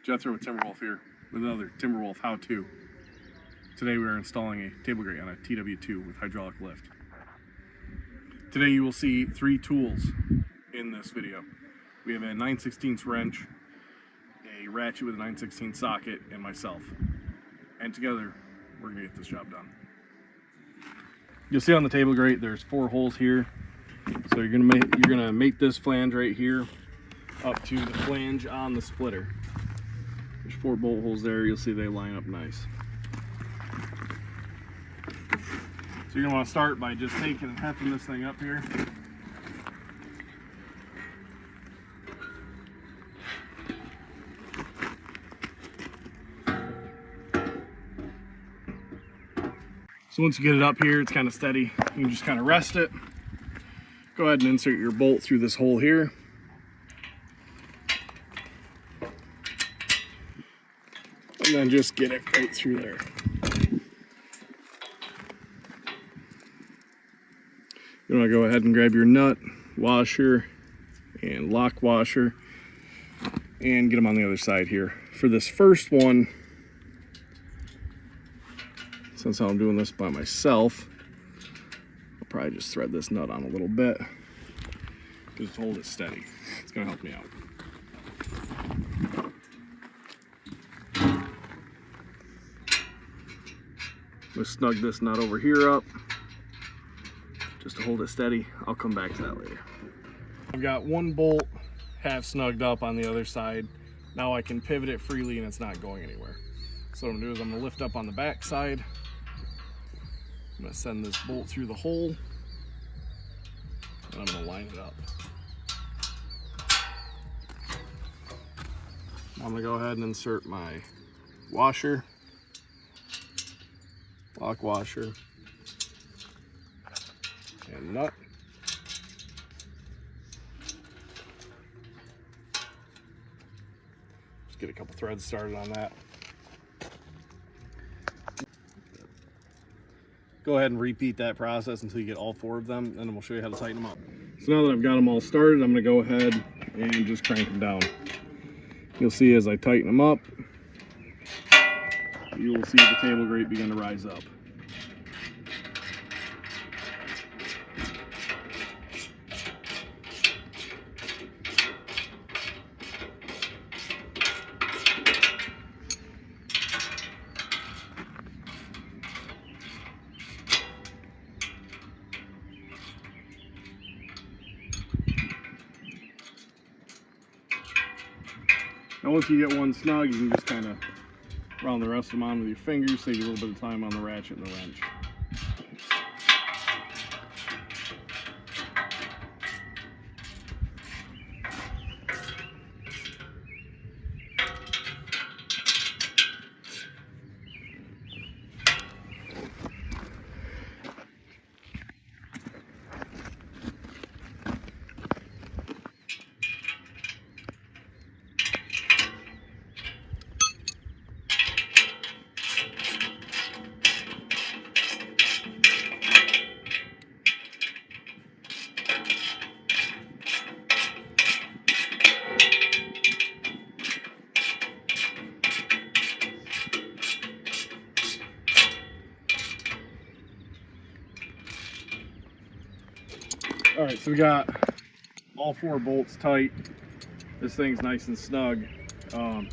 Jethro with Timberwolf here with another Timberwolf how-to. Today we are installing a table grate on a TW2 with hydraulic lift. Today you will see three tools in this video. We have a 9/16 wrench, a ratchet with a 9/16 socket, and myself. And together we're going to get this job done. You'll see on the table grate there's 4 holes here. So you're gonna make this flange right here up to the flange on the splitter. There's 4 bolt holes there. You'll see they line up nice. So you're gonna want to start by just taking and hefting this thing up here. So once you get it up here, it's kind of steady. You can just kind of rest it. Go ahead and insert your bolt through this hole here. And then just get it right through there. You want to go ahead and grab your nut, washer, and lock washer, and get them on the other side here. For this first one, since I'm doing this by myself, I'll probably just thread this nut on a little bit, just to hold it steady. It's going to help me out. I'm going to snug this nut over here up, just to hold it steady. I'll come back to that later. I've got one bolt half snugged up on the other side. Now I can pivot it freely and it's not going anywhere. So what I'm going to do is I'm going to lift up on the back side. I'm going to send this bolt through the hole, and I'm going to line it up. I'm going to go ahead and insert my washer, lock washer, and nut. Just get a couple threads started on that. Go ahead and repeat that process until you get all 4 of them, and then we'll show you how to tighten them up. So now that I've got them all started, I'm going to go ahead and just crank them down. You'll see as I tighten them up, you will see the table grate begin to rise up. Now once you get one snug, you can just kind of round the rest of them on with your fingers, save you a little bit of time on the ratchet and the wrench. All right, so we got all 4 bolts tight. This thing's nice and snug. Gotta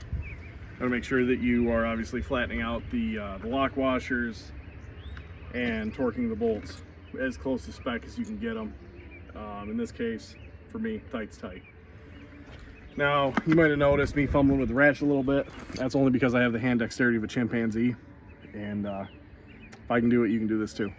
make sure that you are obviously flattening out the lock washers and torquing the bolts as close to spec as you can get them. In this case, for me, tight's tight. Now, you might have noticed me fumbling with the ratchet a little bit. That's only because I have the hand dexterity of a chimpanzee, and if I can do it, you can do this too.